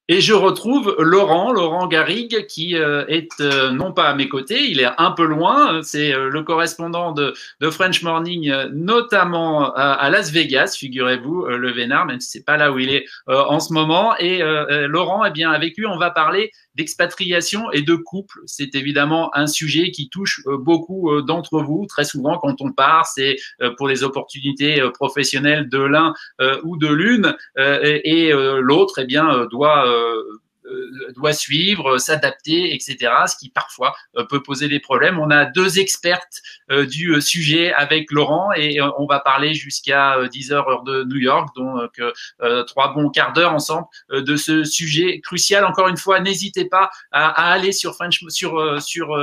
Et je retrouve Laurent Garrigue, qui est non pas à mes côtés, il est un peu loin. C'est le correspondant de French Morning, notamment à Las Vegas, figurez-vous, le Vénard, même si c'est pas là où il est en ce moment. Et Laurent, eh bien, avec lui, on va parler d'expatriation et de couple. C'est évidemment un sujet qui touche beaucoup d'entre vous. Très souvent, quand on part, c'est pour les opportunités professionnelles de l'un ou de l'une, et l'autre, eh bien, doit suivre, s'adapter, etc. Ce qui parfois peut poser des problèmes. On a deux expertes du sujet avec Laurent et on va parler jusqu'à 10 heures heure de New York, donc 3 bons quarts d'heure ensemble de ce sujet crucial. Encore une fois, n'hésitez pas à aller sur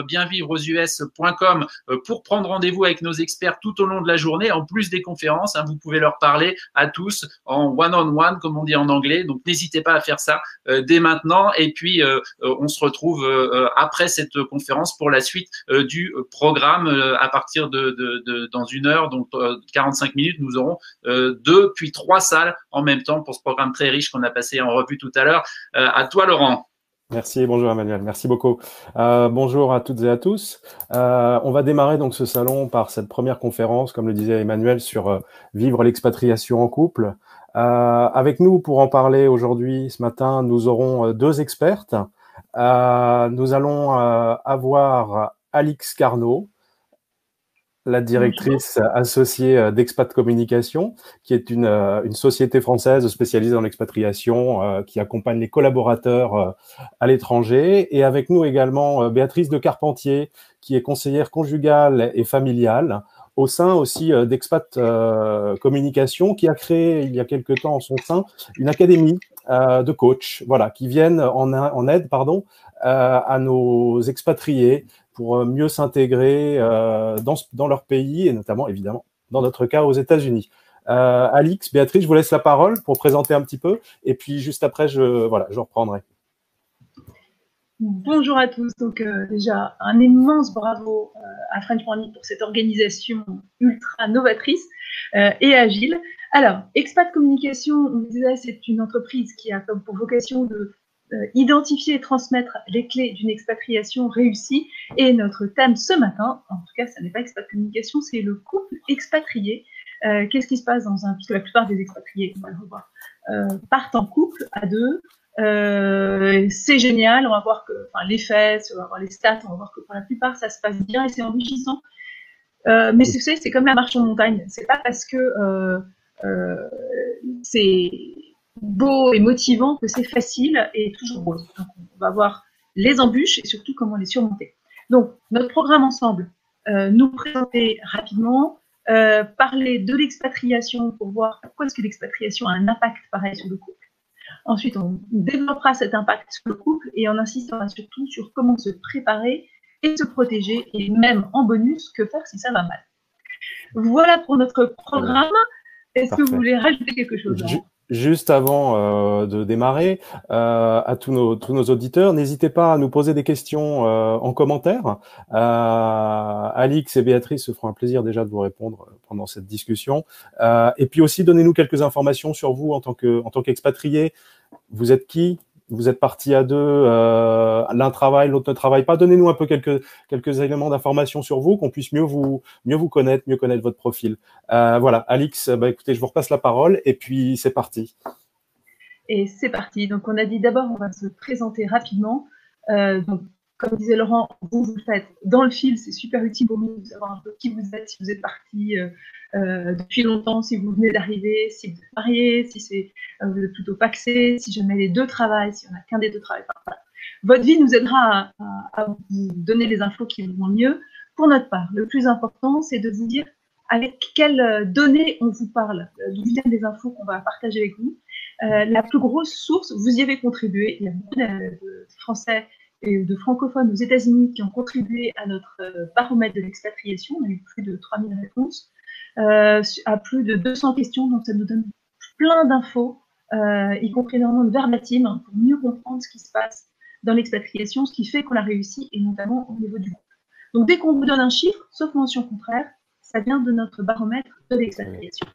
bienvivreausus.com pour prendre rendez-vous avec nos experts tout au long de la journée, en plus des conférences. Vous pouvez leur parler à tous en one-on-one, comme on dit en anglais. Donc, n'hésitez pas à faire ça dès maintenant. Et puis, on se retrouve après cette conférence pour la suite du programme à partir dans 1 heure, donc 45 minutes. Nous aurons 2 puis 3 salles en même temps pour ce programme très riche qu'on a passé en revue tout à l'heure. À toi, Laurent. Merci, bonjour Emmanuel, merci beaucoup. Bonjour à toutes et à tous. On va démarrer donc ce salon par cette première conférence, comme le disait Emmanuel, sur vivre l'expatriation en couple. Avec nous pour en parler aujourd'hui, ce matin, nous aurons deux expertes. Nous allons avoir Alix Carnot, la directrice associée d'Expat Communication, qui est une société française spécialisée dans l'expatriation, qui accompagne les collaborateurs à l'étranger. Et avec nous également Béatrice de Carpentier, qui est conseillère conjugale et familiale au sein aussi d'Expat Communication, qui a créé il y a quelque temps en son sein une académie de coachs, voilà, qui viennent en aide, à nos expatriés pour mieux s'intégrer dans leur pays et notamment, évidemment, dans notre cas, aux États-Unis. Alix, Béatrice, je vous laisse la parole pour présenter un petit peu et puis juste après, je reprendrai. Bonjour à tous. Donc déjà, un immense bravo à French Morning pour cette organisation ultra novatrice et agile. Alors, Expat Communication, on disait, c'est une entreprise qui a comme pour vocation de identifier et transmettre les clés d'une expatriation réussie. Et notre thème ce matin, en tout cas, ça n'est pas Expat Communication, c'est le couple expatrié. Qu'est-ce qui se passe parce que la plupart des expatriés, on va le revoir, partent en couple à deux. C'est génial, on va voir que, les faits, on va voir les stats, on va voir que pour la plupart ça se passe bien et c'est enrichissant. Mais c'est comme la marche en montagne. C'est pas parce que c'est beau et motivant que c'est facile et toujours rose. Donc, on va voir les embûches et surtout comment les surmonter. Donc, notre programme ensemble, nous présenter rapidement, parler de l'expatriation pour voir pourquoi est-ce que l'expatriation a un impact pareil sur le couple. Ensuite, on développera cet impact sur le couple et on insistera surtout sur comment se préparer et se protéger et même en bonus, que faire si ça va mal. Voilà pour notre programme. Est-ce que vous voulez rajouter quelque chose? Juste avant de démarrer, à tous nos auditeurs, n'hésitez pas à nous poser des questions en commentaire. Alix et Béatrice se feront un plaisir déjà de vous répondre pendant cette discussion. Et puis aussi, donnez-nous quelques informations sur vous en tant qu'expatrié. Vous êtes qui? Vous êtes partis à deux, l'un travaille, l'autre ne travaille pas. Donnez-nous un peu quelques éléments d'information sur vous, qu'on puisse mieux vous connaître, mieux connaître votre profil. Voilà, Alix, écoutez, je vous repasse la parole et puis c'est parti. Et c'est parti. Donc, on a dit d'abord, on va se présenter rapidement. Donc, comme disait Laurent, vous le faites dans le fil, c'est super utile pour nous de savoir un peu qui vous êtes, si vous êtes parti depuis longtemps, si vous venez d'arriver, si vous êtes marié, si vous êtes plutôt paxé, si jamais les deux travaillent, si on n'a qu'un des deux travaille. Voilà. Votre vie nous aidera à vous donner les infos qui vont mieux. Pour notre part, le plus important, c'est de vous dire avec quelles données on vous parle, d'où viennent les infos qu'on va partager avec vous. La plus grosse source, vous y avez contribué, il y a beaucoup de Français et de francophones aux États-Unis qui ont contribué à notre baromètre de l'expatriation. On a eu plus de 3000 réponses à plus de 200 questions, donc ça nous donne plein d'infos, y compris énormément de verbatim, pour mieux comprendre ce qui se passe dans l'expatriation, ce qui fait qu'on a réussi, et notamment au niveau du groupe. Donc dès qu'on vous donne un chiffre, sauf mention contraire, ça vient de notre baromètre de l'expatriation.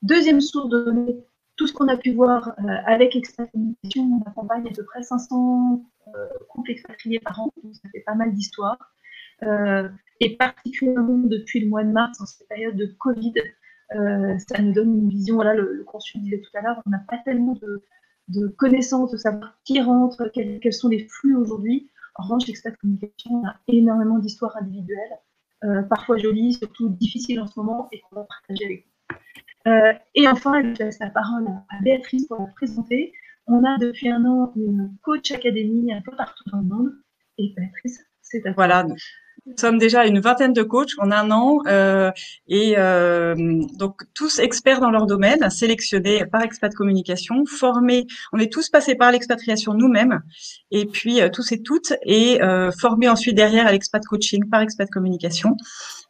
Deuxième source de données tout ce qu'on a pu voir avec Expat Communication, on accompagne à peu près 500 couples expatriés par an, donc ça fait pas mal d'histoires. Et particulièrement depuis le mois de mars, en cette période de Covid, ça nous donne une vision, voilà, le consul disait tout à l'heure, on n'a pas tellement de connaissances, de savoir qui rentre, quels sont les flux aujourd'hui. En revanche, Expat Communication, on a énormément d'histoires individuelles, parfois jolies, surtout difficiles en ce moment, et qu'on va partager avec vous. Et enfin, je laisse la parole à Béatrice pour la présenter. On a depuis un an une coach académie un peu partout dans le monde. Et Béatrice, c'est à toi. Voilà. Nous sommes déjà une vingtaine de coachs en un an donc tous experts dans leur domaine, sélectionnés par Expat Communication, formés. On est tous passés par l'expatriation nous-mêmes et puis tous et toutes et formés ensuite derrière à l'expat coaching par Expat Communication.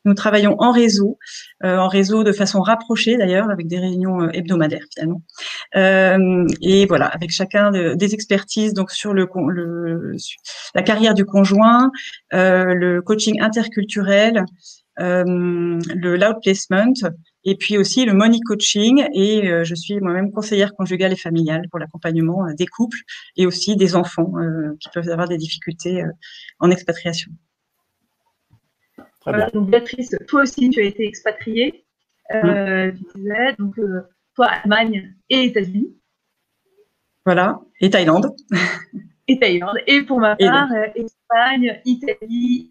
Nous travaillons en réseau de façon rapprochée d'ailleurs, avec des réunions hebdomadaires finalement. Et voilà, avec chacun des expertises donc sur la carrière du conjoint, le coaching interculturel, le loud placement, et puis aussi le money coaching. Et je suis moi-même conseillère conjugale et familiale pour l'accompagnement des couples et aussi des enfants qui peuvent avoir des difficultés en expatriation. Très bien. Donc Béatrice, toi aussi, tu as été expatriée. Tu disais, donc toi, Allemagne et États-Unis. Voilà, et Thaïlande. Et Thaïlande. Et pour ma part, Espagne, Italie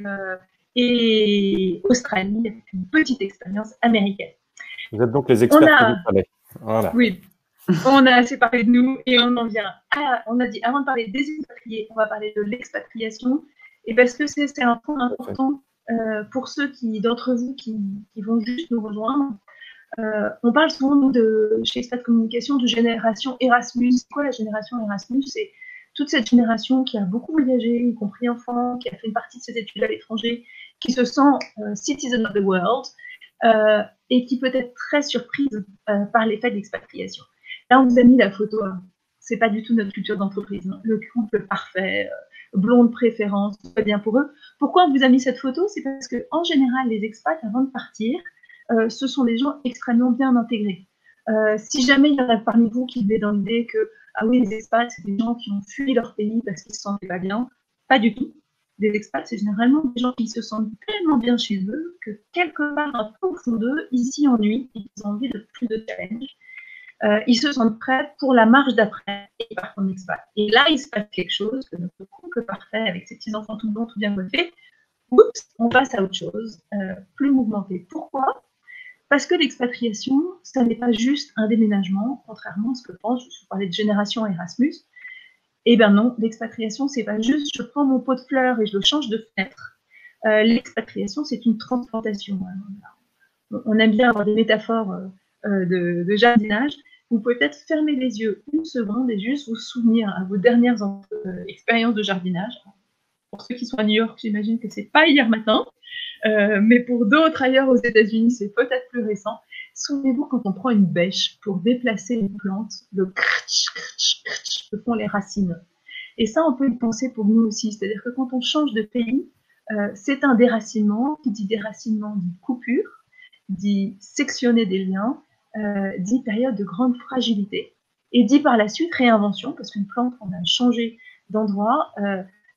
et Australie, avec une petite expérience américaine. Vous êtes donc les experts que vous savez. Voilà. Oui, on a assez parlé de nous et on en vient on a dit, avant de parler des expatriés, on va parler de l'expatriation. Et parce que c'est un point important pour ceux d'entre vous qui vont juste nous rejoindre. On parle souvent, nous, chez Expat Communication, de génération Erasmus. C'est quoi la génération Erasmus? C'est toute cette génération qui a beaucoup voyagé, y compris enfant, qui a fait une partie de ses études à l'étranger, qui se sent citizen of the world et qui peut être très surprise par l'effet de l'expatriation. Là, on vous a mis la photo. C'est pas du tout notre culture d'entreprise. Hein. Le couple parfait, blonde préférence, tout va bien pour eux. Pourquoi on vous a mis cette photo? C'est parce que en général, les expats, avant de partir, ce sont des gens extrêmement bien intégrés. Si jamais il y en a parmi vous qui veulent dans l'idée que ah oui, les expats, c'est des gens qui ont fui leur pays parce qu'ils se sentaient pas bien, pas du tout. Des expats, c'est généralement des gens qui se sentent tellement bien chez eux que quelque part un peu au fond d'eux, ils s'y ennuient et ils ont envie de plus de challenge. Ils se sentent prêts pour la marche d'après et ils partent en expat. Et là, il se passe quelque chose que notre couple parfait avec ses petits-enfants tout blonds, tout bien coiffés, oups, on passe à autre chose, plus mouvementé. Pourquoi? Parce que l'expatriation, ça n'est pas juste un déménagement, contrairement à ce que pense, je parlais de génération Erasmus. Eh bien non, l'expatriation, c'est pas juste je prends mon pot de fleurs et je le change de fenêtre. L'expatriation, c'est une transplantation. On aime bien avoir des métaphores de jardinage. Vous pouvez peut-être fermer les yeux une seconde et juste vous souvenir à vos dernières expériences de jardinage. Pour ceux qui sont à New York, j'imagine que c'est pas hier matin. Mais pour d'autres ailleurs aux États-Unis, c'est peut-être plus récent. Souvenez-vous quand on prend une bêche pour déplacer une plante, le crtch, crtch, crtch, que font les racines. Et ça, on peut y penser pour nous aussi. C'est-à-dire que quand on change de pays, c'est un déracinement. Qui dit déracinement dit coupure, dit sectionner des liens, dit période de grande fragilité. Et dit par la suite réinvention, parce qu'une plante, on a changé d'endroit,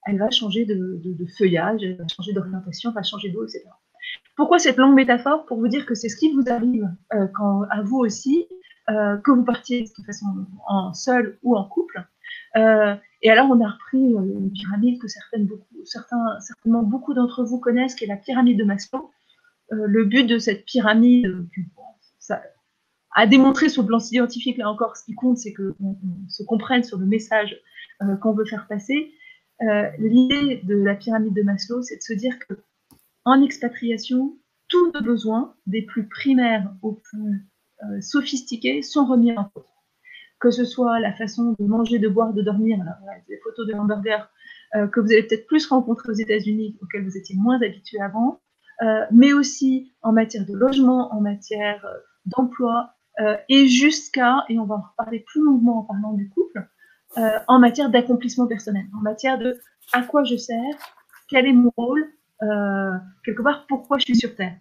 elle va changer de feuillage, elle va changer d'orientation, elle va changer d'eau, etc. Pourquoi cette longue métaphore? Pour vous dire que c'est ce qui vous arrive à vous aussi, que vous partiez de façon en seul ou en couple. Et alors, on a repris une pyramide que certainement beaucoup d'entre vous connaissent, qui est la pyramide de Maslow. Le but de cette pyramide, ça a démontré sur le plan scientifique, là encore, ce qui compte, c'est qu'on se comprenne sur le message qu'on veut faire passer. L'idée de la pyramide de Maslow, c'est de se dire que en expatriation, tous nos besoins, des plus primaires aux plus sophistiqués, sont remis en cause. Que ce soit la façon de manger, de boire, de dormir, alors, voilà, des photos de hamburgers que vous avez peut-être plus rencontrées aux États-Unis, auxquelles vous étiez moins habitués avant, mais aussi en matière de logement, en matière d'emploi, et jusqu'à, et on va en reparler plus longuement en parlant du couple, en matière d'accomplissement personnel, en matière de à quoi je sers, quel est mon rôle, quelque part pourquoi je suis sur Terre.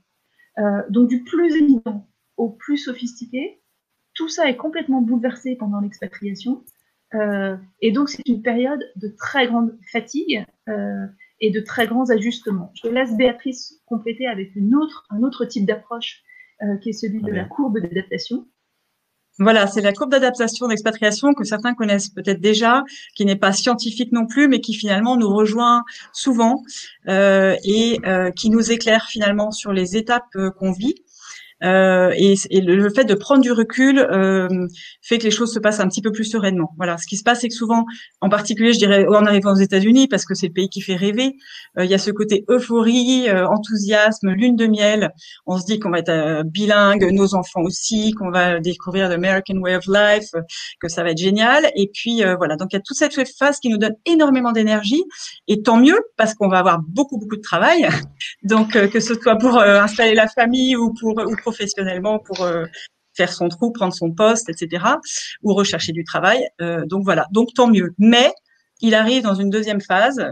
Donc du plus évident au plus sophistiqué, tout ça est complètement bouleversé pendant l'expatriation. Et donc, c'est une période de très grande fatigue et de très grands ajustements. Je laisse Béatrice compléter avec un autre type d'approche qui est celui de la courbe d'adaptation. Voilà, c'est la courbe d'adaptation d'expatriation que certains connaissent peut-être déjà, qui n'est pas scientifique non plus, mais qui finalement nous rejoint souvent et qui nous éclaire finalement sur les étapes qu'on vit. Et le fait de prendre du recul fait que les choses se passent un petit peu plus sereinement. Voilà, ce qui se passe, c'est que souvent, en particulier, je dirais, en arrivant aux États-Unis, parce que c'est le pays qui fait rêver, il y a ce côté euphorie, enthousiasme, lune de miel. On se dit qu'on va être bilingue, nos enfants aussi, qu'on va découvrir l'American Way of Life, que ça va être génial. Et puis voilà, donc il y a toute cette phase qui nous donne énormément d'énergie, et tant mieux parce qu'on va avoir beaucoup de travail. Donc que ce soit pour installer la famille ou professionnellement pour faire son trou, prendre son poste, etc., ou rechercher du travail. Donc voilà, donc tant mieux. Mais il arrive dans une deuxième phase,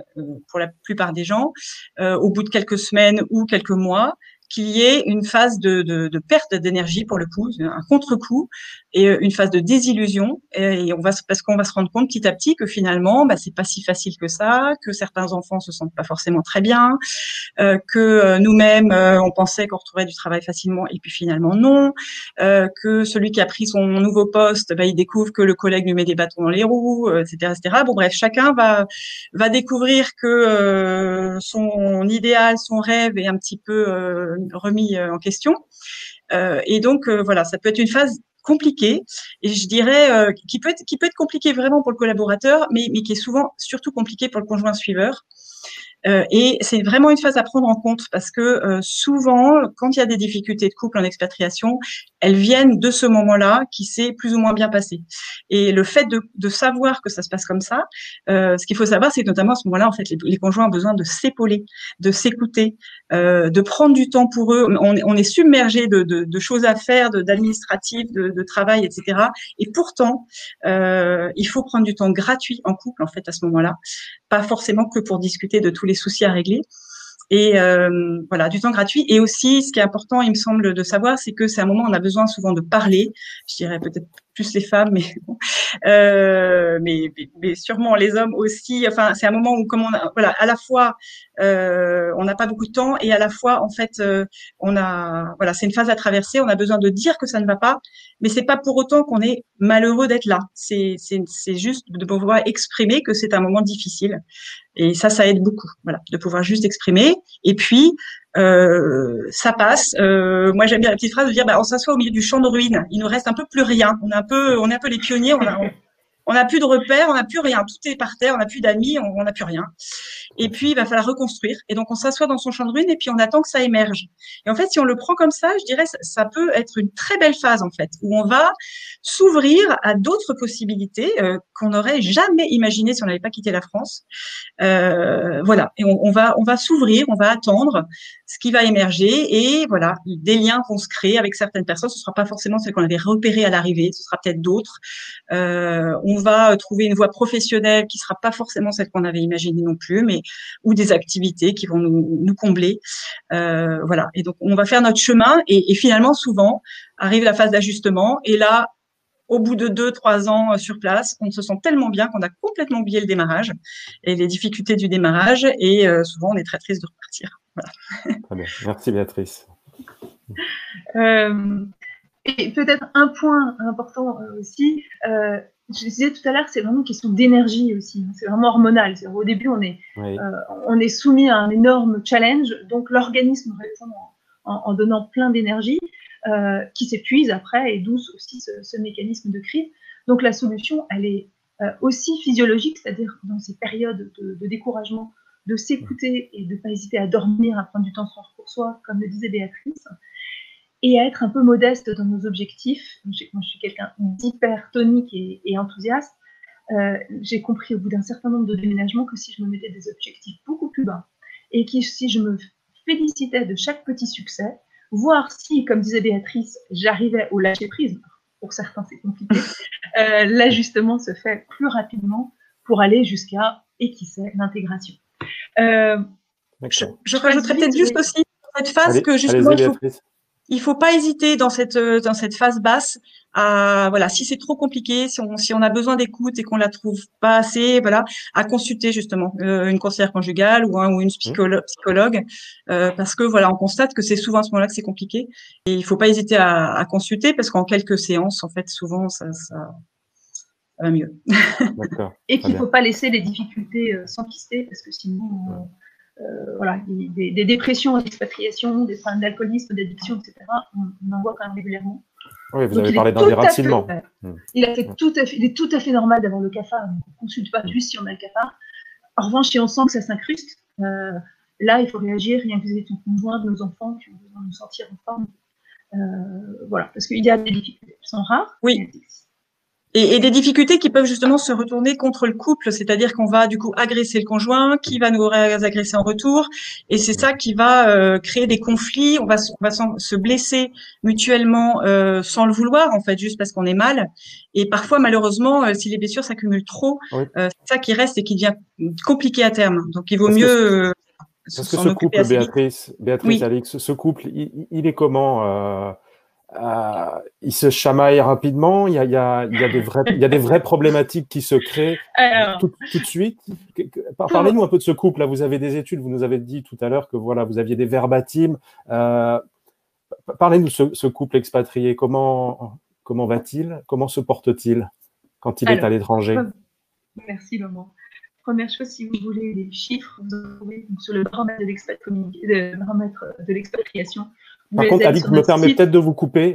pour la plupart des gens, au bout de quelques semaines ou quelques mois, qu'il y ait une phase de perte d'énergie pour le coup, un contre-coup, et une phase de désillusion. Et parce qu'on va se rendre compte petit à petit que finalement, c'est pas si facile que ça, que certains enfants se sentent pas forcément très bien, que nous-mêmes, on pensait qu'on retrouverait du travail facilement, et puis finalement non, que celui qui a pris son nouveau poste, il découvre que le collègue lui met des bâtons dans les roues, etc., etc. Bon, bref, chacun va découvrir que son idéal, son rêve est un petit peu remis en question. Et donc voilà, ça peut être une phase compliquée, et je dirais qui peut être compliquée vraiment pour le collaborateur, mais qui est souvent surtout compliquée pour le conjoint suiveur. Et c'est vraiment une phase à prendre en compte parce que souvent, quand il y a des difficultés de couple en expatriation, elles viennent de ce moment-là qui s'est plus ou moins bien passé. Et le fait de savoir que ça se passe comme ça, ce qu'il faut savoir, c'est que notamment à ce moment-là, en fait, les conjoints ont besoin de s'épauler, de s'écouter, de prendre du temps pour eux. On est submergé de choses à faire, d'administratif, de travail, etc. Et pourtant, il faut prendre du temps gratuit en couple, en fait, à ce moment-là. Pas forcément que pour discuter de tous les soucis à régler. Et voilà, du temps gratuit. Et aussi, ce qui est important, il me semble, de savoir, c'est que c'est un moment où on a besoin souvent de parler. Je dirais peut-être plus les femmes, mais bon. Mais sûrement les hommes aussi. Enfin, c'est un moment où, comme voilà, à la fois on n'a pas beaucoup de temps, et à la fois, en fait, voilà, c'est une phase à traverser. On a besoin de dire que ça ne va pas, mais c'est pas pour autant qu'on est malheureux d'être là. C'est juste de pouvoir exprimer que c'est un moment difficile. Et ça aide beaucoup, voilà, de pouvoir juste exprimer. Et puis, ça passe. Moi, j'aime bien la petite phrase de dire, on s'assoit au milieu du champ de ruines. Il nous reste un peu plus rien. On est un peu les pionniers. On n'a plus de repères, on n'a plus rien. Tout est par terre. On n'a plus d'amis, on n'a plus rien. Et puis, il va falloir reconstruire. Et donc, on s'assoit dans son champ de ruines et puis on attend que ça émerge. Et en fait, si on le prend comme ça, je dirais, ça peut être une très belle phase, en fait, où on va s'ouvrir à d'autres possibilités qu'on n'aurait jamais imaginées si on n'avait pas quitté la France. Voilà. Et on va s'ouvrir, on va attendre ce qui va émerger, et voilà, des liens vont se créer avec certaines personnes. Ce sera pas forcément celles qu'on avait repérées à l'arrivée, ce sera peut-être d'autres. On va trouver une voie professionnelle qui sera pas forcément celle qu'on avait imaginée non plus, mais ou des activités qui vont nous combler. Voilà. Et donc, on va faire notre chemin, et finalement, souvent, arrive la phase d'ajustement, et là, au bout de 2-3 ans sur place, on se sent tellement bien qu'on a complètement oublié le démarrage et les difficultés du démarrage, et souvent, on est très triste de repartir. Voilà. Très bien. Merci Béatrice. Et peut-être un point important aussi, je disais tout à l'heure, c'est vraiment une question d'énergie aussi. C'est vraiment hormonal. Au début, on est soumis à un énorme challenge, donc l'organisme répond en donnant plein d'énergie, qui s'épuise après, et d'où aussi ce mécanisme de crise. Donc la solution, elle est aussi physiologique, c'est-à-dire dans ces périodes de découragement, de s'écouter et de ne pas hésiter à dormir, à prendre du temps pour soi, comme le disait Béatrice, et à être un peu modeste dans nos objectifs. Moi, je suis quelqu'un d'hyper tonique et enthousiaste. J'ai compris au bout d'un certain nombre de déménagements que si je me mettais des objectifs beaucoup plus bas, et que si je me félicitais de chaque petit succès, voir si, comme disait Béatrice, j'arrivais au lâcher-prise, pour certains c'est compliqué, l'ajustement se fait plus rapidement pour aller jusqu'à, et qui sait, l'intégration. Je rajouterais peut-être juste aussi cette phase que justement il faut pas hésiter dans cette phase basse à, voilà, si c'est trop compliqué, si on a besoin d'écoute et qu'on la trouve pas assez, voilà, à consulter justement une conseillère conjugale ou une psychologue, parce que voilà, on constate que c'est souvent à ce moment-là que c'est compliqué et il faut pas hésiter à consulter parce qu'en quelques séances, en fait, souvent ça va mieux. D'accord. Et qu'il ne faut pas laisser les difficultés s'enquister parce que sinon, voilà, des dépressions à l'expatriation, des problèmes d'alcoolisme, d'addiction, etc., on en voit quand même régulièrement. Oui, vous avez parlé d'un déracinement. Il est tout à fait normal d'avoir le cafard. On ne consulte pas juste si on a le cafard. En revanche, si on sent que ça s'incruste, là, il faut réagir. Rien que vous avez ton conjoint, nos enfants qui ont besoin de sortir en forme. Voilà, parce qu'il y a des difficultés. Elles sont rares. Oui. Et des difficultés qui peuvent justement se retourner contre le couple, c'est-à-dire qu'on va du coup agresser le conjoint, qui va nous agresser en retour, et c'est ça qui va créer des conflits. On va se blesser mutuellement sans le vouloir, en fait, juste parce qu'on est mal. Et parfois, malheureusement, si les blessures s'accumulent trop, c'est ça qui reste et qui devient compliqué à terme. Donc, il vaut mieux parce que ce couple, Béatrice, oui. Alix, ce couple, il est comment il se chamaille rapidement. Il y a des vraies problématiques qui se créent tout de suite. Parlez-nous un peu de ce couple. Là, vous avez des études. Vous nous avez dit tout à l'heure que voilà, vous aviez des verbatims. Parlez-nous de ce couple expatrié. Comment va-t-il? Comment se porte-t-il quand il est à l'étranger? Merci Laurent. Première chose, si vous voulez les chiffres, vous en trouvez sur le baromètre de l'expatriation. Par contre, Alix, je me permets peut-être de vous couper.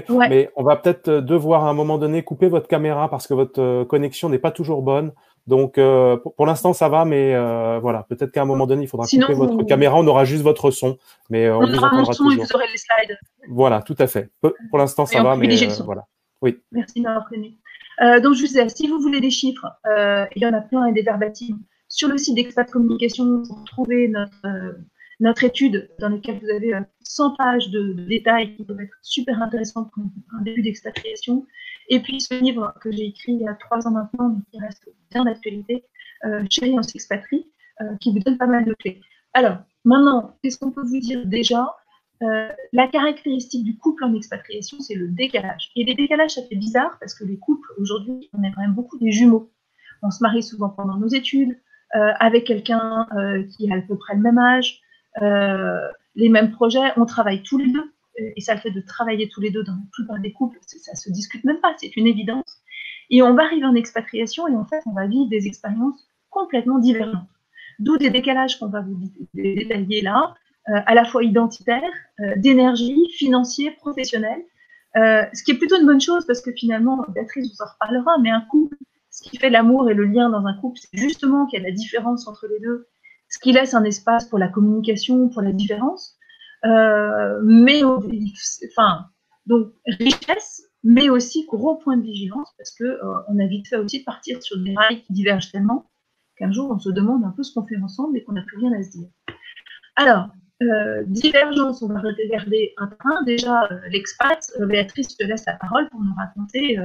Ouais. Mais on va peut-être devoir à un moment donné couper votre caméra parce que votre connexion n'est pas toujours bonne. Donc, pour l'instant, ça va, mais voilà, peut-être qu'à un moment donné, il faudra couper votre caméra. On aura juste votre son, mais on vous entendra toujours. Et vous aurez les slides. Voilà, tout à fait. Pour l'instant, ça va, mais voilà. Oui. Merci de m'avoir prévenu. Donc, je vous disais, si vous voulez des chiffres, il y en a plein et des verbatims. Sur le site d'Expat Communication, vous trouvez notre étude dans laquelle vous avez 100 pages de détails qui peuvent être super intéressants pour un début d'expatriation. Et puis, ce livre que j'ai écrit il y a 3 ans maintenant, mais qui reste bien d'actualité, Chérie, on s'expatrie, qui vous donne pas mal de clés. Alors, maintenant, qu'est-ce qu'on peut vous dire déjà? La caractéristique du couple en expatriation, c'est le décalage. Et les décalages, ça fait bizarre parce que les couples, aujourd'hui, on est quand même beaucoup des jumeaux. On se marie souvent pendant nos études, avec quelqu'un qui a à peu près le même âge, les mêmes projets, on travaille tous les deux. Et ça, le fait de travailler tous les deux dans la plupart des couples, ça se discute même pas, c'est une évidence. Et on va arriver en expatriation et en fait, on va vivre des expériences complètement divergentes. D'où des décalages qu'on va vous détailler là, à la fois identitaires, d'énergie, financiers, professionnels. Ce qui est plutôt une bonne chose parce que finalement, Béatrice vous en reparlera, mais un couple, ce qui fait l'amour et le lien dans un couple, c'est justement qu'il y a la différence entre les deux, ce qui laisse un espace pour la communication, pour la différence. Donc richesse, mais aussi gros point de vigilance parce que on a vite fait aussi de partir sur des rails qui divergent tellement qu'un jour on se demande un peu ce qu'on fait ensemble et qu'on n'a plus rien à se dire. Alors, divergence, on va regarder un train. Déjà, l'expat, Béatrice, je te laisse la parole pour nous raconter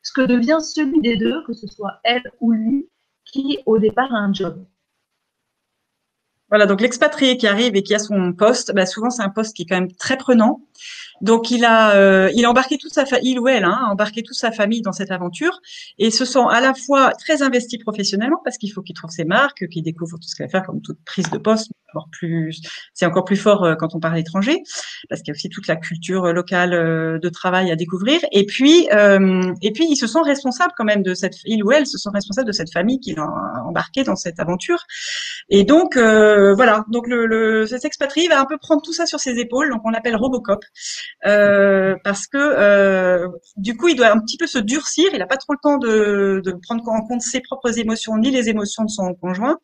ce que devient celui des deux, que ce soit elle ou lui, qui au départ a un job. Voilà, donc l'expatrié qui arrive et qui a son poste, souvent c'est un poste qui est quand même très prenant. Donc il a embarqué toute sa famille, il ou elle, a embarqué toute sa famille dans cette aventure et se sent à la fois très investi professionnellement parce qu'il faut qu'il trouve ses marques, qu'il découvre tout ce qu'il va faire comme toute prise de poste. C'est encore plus fort quand on parle étranger parce qu'il y a aussi toute la culture locale de travail à découvrir. Et puis ils se sont responsables quand même il ou elle se sont responsables de cette famille qu'il a embarqué dans cette aventure. Et donc voilà, donc cet expatrié va un peu prendre tout ça sur ses épaules, donc on l'appelle Robocop. Parce que du coup il doit un petit peu se durcir, il n'a pas trop le temps de prendre en compte ses propres émotions ni les émotions de son conjoint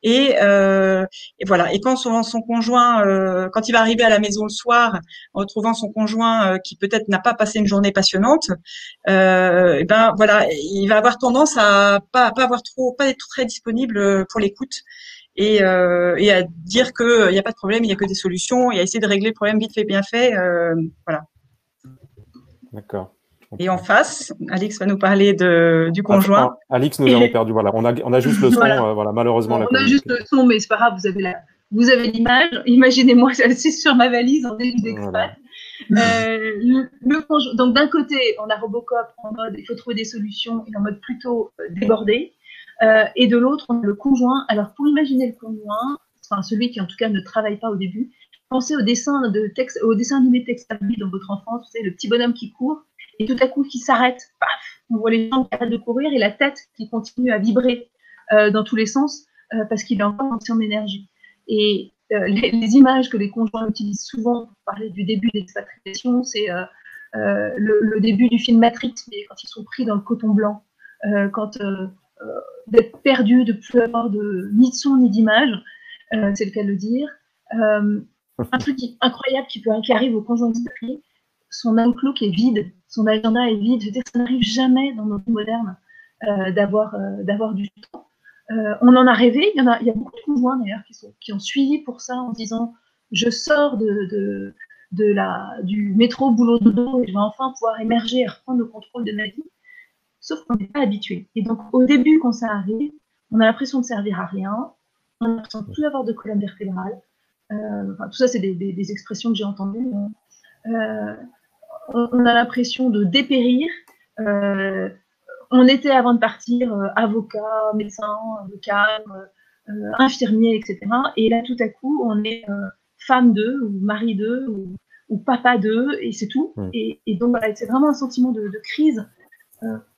et voilà, et quand son conjoint quand il va arriver à la maison le soir en retrouvant son conjoint qui peut-être n'a pas passé une journée passionnante, voilà, il va avoir tendance à pas être très disponible pour l'écoute et à dire que il y a pas de problème, il y a que des solutions, et à essayer de régler le problème vite fait bien fait, voilà. D'accord. Et en face, Alix va nous parler du conjoint. Alix, nous avons perdu. Voilà, on a juste le son. Voilà, malheureusement. On a juste le son, mais c'est pas grave. Vous avez l'image. Imaginez-moi assise sur ma valise en début d'expat. Donc d'un côté, on a Robocop en mode il faut trouver des solutions et en mode plutôt débordé, et de l'autre, on a le conjoint. Alors pour imaginer le conjoint, enfin celui qui en tout cas ne travaille pas au début, pensez au dessin animé Tex Avery dans votre enfance, vous savez, le petit bonhomme qui court et tout à coup qui s'arrête, paf, on voit les jambes qui arrêtent de courir et la tête qui continue à vibrer dans tous les sens parce qu'il est encore en son énergie. Et les images que les conjoints utilisent souvent pour parler du début de l'expatriation, c'est le début du film Matrix, mais quand ils sont pris dans le coton blanc, d'être perdus, de ne plus avoir ni de son ni d'image, c'est le cas de le dire. Un truc incroyable qui arrive au conjoint expatrié, son outlook est vide, son agenda est vide. Je veux dire, ça n'arrive jamais dans nos vies modernes d'avoir du temps. On en a rêvé, il y a beaucoup de conjoints d'ailleurs qui ont suivi pour ça en disant je sors du métro boulot dodo et je vais enfin pouvoir émerger et reprendre le contrôle de ma vie. Sauf qu'on n'est pas habitué. Et donc au début, quand ça arrive, on a l'impression de servir à rien, on a l'impression de ne plus avoir de colonne vertébrale. Tout ça, c'est des expressions que j'ai entendues. On a l'impression de dépérir. On était avant de partir avocat, médecin, cadre, infirmier, etc. Et là, tout à coup, on est femme d'eux, ou mari d'eux, ou papa d'eux, et c'est tout. Et donc, voilà, c'est vraiment un sentiment de crise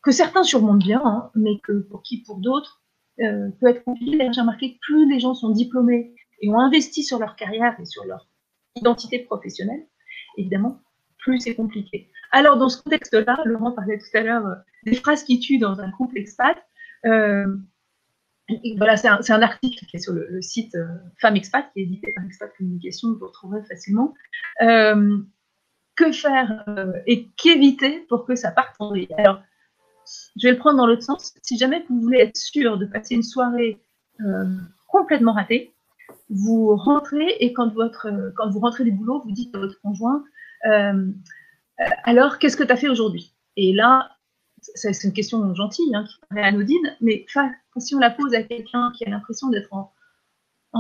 que certains surmontent bien, hein, mais que pour d'autres peut être compliqué. J'ai remarqué que plus les gens sont diplômés et ont investi sur leur carrière et sur leur identité professionnelle, évidemment, plus c'est compliqué. Alors, dans ce contexte-là, Laurent parlait tout à l'heure des phrases qui tuent dans un couple expat. Voilà, c'est un article qui est sur le site Femme Expat, qui est édité par Expat Communication, vous retrouverez facilement. Que faire et qu'éviter pour que ça parte en vrille? Alors, je vais le prendre dans l'autre sens. Si jamais vous voulez être sûr de passer une soirée complètement ratée, vous rentrez et quand vous rentrez du boulot, vous dites à votre conjoint alors, qu'est-ce que tu as fait aujourd'hui? Et là, c'est une question gentille, hein, qui paraît anodine, mais si on la pose à quelqu'un qui a l'impression d'être en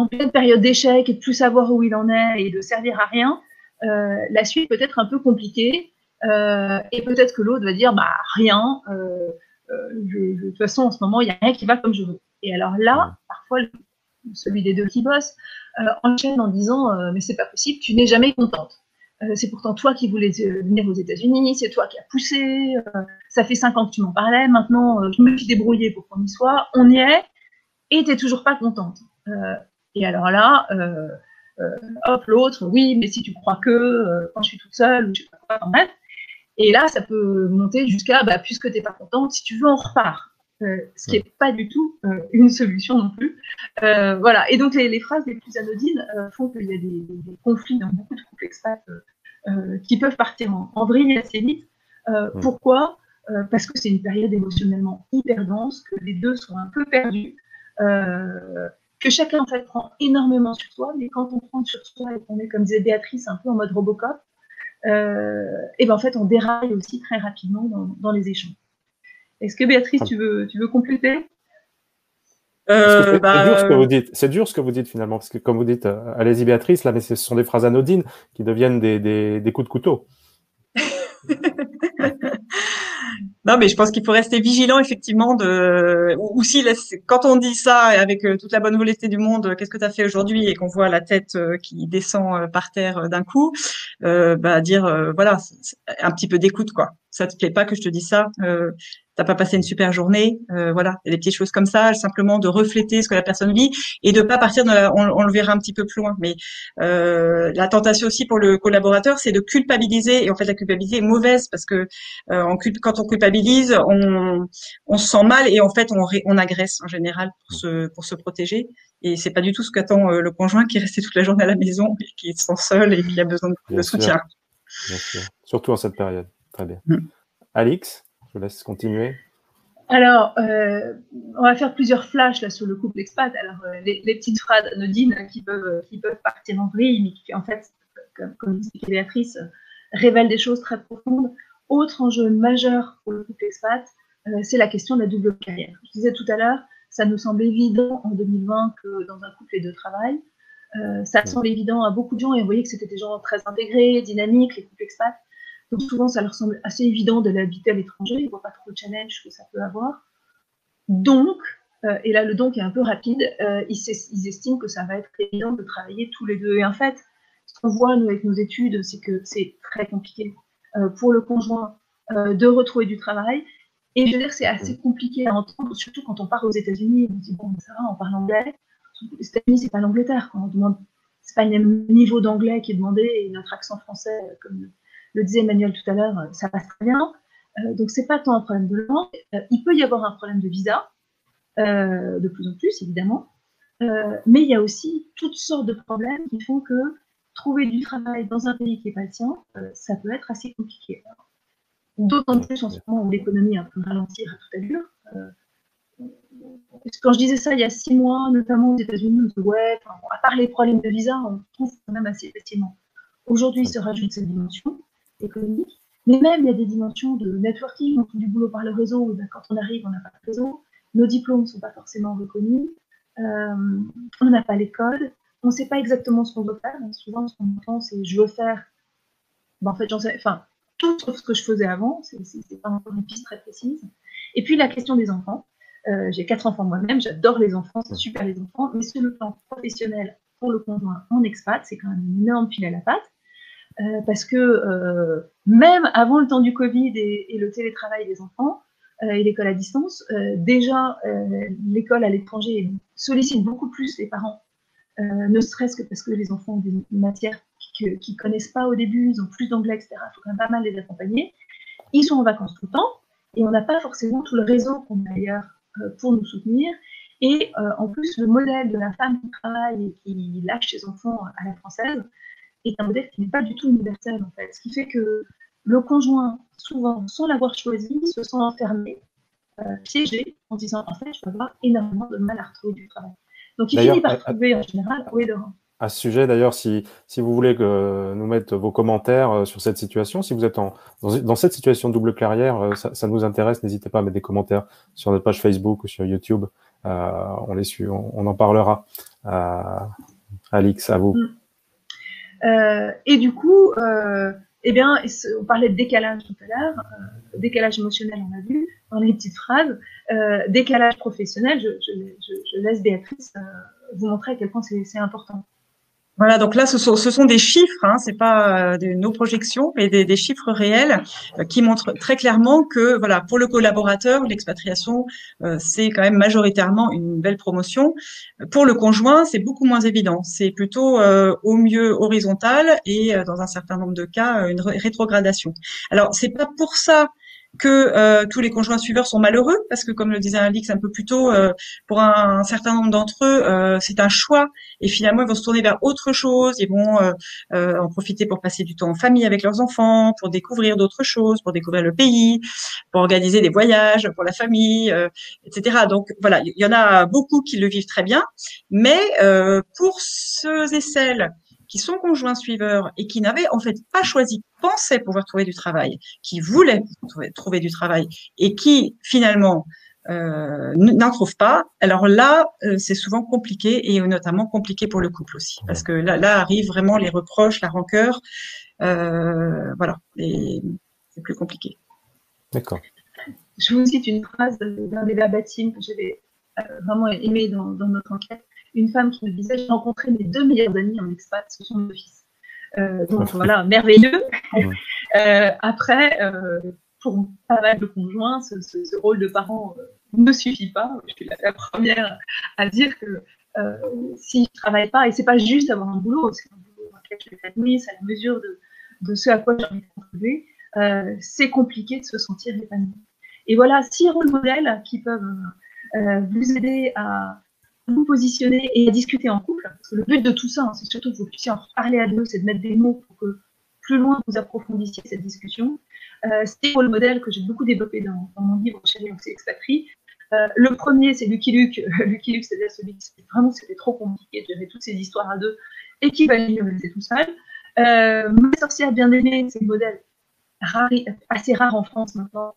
pleine période d'échec et de plus savoir où il en est et de servir à rien, la suite peut être un peu compliquée. Et peut-être que l'autre va dire rien, de toute façon en ce moment il n'y a rien qui va comme je veux. Et alors là, parfois celui des deux qui bosse enchaîne en disant mais c'est pas possible, tu n'es jamais contente. C'est pourtant toi qui voulais venir aux États-Unis, c'est toi qui as poussé, ça fait 5 ans que tu m'en parlais, maintenant je me suis débrouillée pour qu'on y soit, on y est, et t'es toujours pas contente. Et alors là, hop, l'autre, oui, mais si tu crois que quand je suis toute seule, ou je sais pas quoi, quand même. Et là, ça peut monter jusqu'à, puisque t'es pas contente, si tu veux, on repart. Ce qui n'est pas du tout une solution non plus. Voilà. Et donc, les phrases les plus anodines font qu'il y a des conflits dans beaucoup de couples expats qui peuvent partir en vrille assez vite. Pourquoi? Parce que c'est une période émotionnellement hyper dense, que les deux sont un peu perdus, que chacun en fait prend énormément sur soi, mais quand on prend sur soi et qu'on est, comme disait Béatrice, un peu en mode Robocop, et en fait on déraille aussi très rapidement dans les échanges. Est-ce que Béatrice, tu veux compléter? C'est dur ce que vous dites. C'est dur ce que vous dites finalement, parce que comme vous dites, allez-y Béatrice, là, mais ce sont des phrases anodines qui deviennent des coups de couteau. Non, mais je pense qu'il faut rester vigilant, effectivement, ou si, quand on dit ça avec toute la bonne volonté du monde, qu'est-ce que tu as fait aujourd'hui, et qu'on voit la tête qui descend par terre d'un coup, dire, voilà, un petit peu d'écoute, quoi. Ça te plaît pas que je te dise ça, t'as pas passé une super journée, voilà, il y a des petites choses comme ça, simplement de refléter ce que la personne vit et de pas partir on le verra un petit peu plus loin, mais la tentation aussi pour le collaborateur, c'est de culpabiliser, et en fait la culpabilité est mauvaise parce que quand on culpabilise, on se sent mal et en fait on agresse en général pour se protéger, et c'est pas du tout ce qu'attend le conjoint qui est resté toute la journée à la maison et qui se sent seul et qui a besoin de soutien. Bien sûr, surtout en cette période. Très bien. Alix, je vous laisse continuer. Alors, on va faire plusieurs flashs là sur le couple expat. Alors, les petites phrases anodines qui peuvent partir en vrille, mais qui en fait, comme disait Béatrice, révèlent des choses très profondes. Autre enjeu majeur pour le couple expat, c'est la question de la double carrière. Je disais tout à l'heure, ça nous semble évident en 2020 que dans un couple les deux travaillent. Ça semble évident à beaucoup de gens et on voyait que c'était des gens très intégrés, dynamiques, les couples expats. Donc souvent, ça leur semble assez évident de l'habiter à l'étranger. Ils ne voient pas trop le challenge que ça peut avoir. Donc, et là le donc est un peu rapide, ils estiment que ça va être évident de travailler tous les deux. Et en fait, ce qu'on voit nous avec nos études, c'est que c'est très compliqué pour le conjoint de retrouver du travail. Et je veux dire, c'est assez compliqué à entendre, surtout quand on part aux États-Unis. On dit bon, ça va, on parle anglais. Les États-Unis, c'est pas l'Angleterre. Quand on demande, c'est pas le même niveau d'anglais qui est demandé et notre accent français, comme le disait Emmanuel tout à l'heure, ça passe très bien. Donc c'est pas tant un problème de langue. Il peut y avoir un problème de visa, de plus en plus évidemment, mais il y a aussi toutes sortes de problèmes qui font que trouver du travail dans un pays qui n'est pas le sien, ça peut être assez compliqué. D'autant plus en ce moment où l'économie a un peu ralenti à toute allure. Quand je disais ça il y a 6 mois, notamment aux États-Unis, on se dit ouais, à part les problèmes de visa, on trouve quand même assez facilement. Aujourd'hui, il se rajoute cette dimension économique, mais même il y a des dimensions de networking, on trouve du boulot par le réseau, et quand on arrive, on n'a pas de réseau, nos diplômes ne sont pas forcément reconnus, on n'a pas les codes, on ne sait pas exactement ce qu'on veut faire, donc souvent ce qu'on entend c'est je veux faire, en fait j'en sais, tout sauf ce que je faisais avant, c'est pas encore une piste très précise. Et puis la question des enfants, j'ai 4 enfants moi-même, j'adore les enfants, c'est super les enfants, mais sur le plan professionnel, pour le conjoint en expat, c'est quand même une énorme pile à la patte, parce que même avant le temps du Covid et le télétravail des enfants et l'école à distance, déjà l'école à l'étranger sollicite beaucoup plus les parents, ne serait-ce que parce que les enfants ont des matières qu'ils ne connaissent pas au début, ils ont plus d'anglais, etc. Il faut quand même pas mal les accompagner. Ils sont en vacances tout le temps et on n'a pas forcément tout le réseau qu'on a ailleurs pour nous soutenir. Et en plus, le modèle de la femme qui travaille et qui lâche ses enfants à la française est un modèle qui n'est pas du tout universel, en fait. Ce qui fait que le conjoint, souvent, sans l'avoir choisi, se sent enfermé, piégé, en disant, en fait, je vais avoir énormément de mal à retrouver du travail. Donc, il finit par trouver, en général, oui, Laurent. À ce sujet, d'ailleurs, si vous voulez que nous mettre vos commentaires sur cette situation, si vous êtes dans cette situation de double carrière, ça nous intéresse, n'hésitez pas à mettre des commentaires sur notre page Facebook ou sur YouTube. On les suit, on en parlera. Alix, à vous. Et du coup, eh bien, on parlait de décalage tout à l'heure, décalage émotionnel, on a vu dans les petites phrases, décalage professionnel, je laisse Béatrice vous montrer à quel point c'est important. Voilà, donc là, ce sont des chiffres, hein, c'est pas nos projections, mais des chiffres réels qui montrent très clairement que, voilà, pour le collaborateur, l'expatriation, c'est quand même majoritairement une belle promotion. Pour le conjoint, c'est beaucoup moins évident. C'est plutôt au mieux horizontal et dans un certain nombre de cas, une rétrogradation. Alors, c'est pas pour ça que tous les conjoints suiveurs sont malheureux, parce que comme le disait Alix un peu plus tôt, pour un certain nombre d'entre eux, c'est un choix, et finalement ils vont se tourner vers autre chose, ils vont en profiter pour passer du temps en famille avec leurs enfants, pour découvrir d'autres choses, pour découvrir le pays, pour organiser des voyages pour la famille, etc. Donc voilà, il y en a beaucoup qui le vivent très bien, mais pour ceux et celles qui sont conjoints suiveurs et qui n'avaient en fait pas choisi, pensaient pouvoir trouver du travail, qui voulaient trouver du travail et qui finalement n'en trouvent pas, alors là, c'est souvent compliqué et notamment compliqué pour le couple aussi. Parce que là arrivent vraiment les reproches, la rancœur, voilà, et c'est plus compliqué. D'accord. Je vous cite une phrase d'un des verbatim que j'avais vraiment aimé dans notre enquête. Une femme qui me disait « J'ai rencontré mes 2 meilleurs amis en expat, ce sont nos fils ». Donc voilà, merveilleux. Après, pour pas mal de conjoints, ce rôle de parent ne suffit pas. Je suis la première à dire que si je ne travaille pas, et c'est pas juste avoir un boulot, c'est un boulot dans lequel je vais m'épanouir, c'est à la mesure de ce à quoi j'ai envie de contribuer, c'est compliqué de se sentir épanoui. Et voilà 6 rôles modèles qui peuvent vous aider à vous positionner et à discuter en couple, parce que le but de tout ça, hein, c'est surtout que vous puissiez en parler à deux, c'est de mettre des mots pour que plus loin vous approfondissiez cette discussion. C'est le rôle modèle que j'ai beaucoup développé dans mon livre Chérie, on s'est expatrie. Le premier, c'est Lucky Luke. Lucky Luke, c'est-à-dire celui qui c'était trop compliqué de gérer toutes ces histoires à deux et qui va le laisser tout seul. Ma sorcière bien-aimée, c'est le modèle assez rare en France maintenant,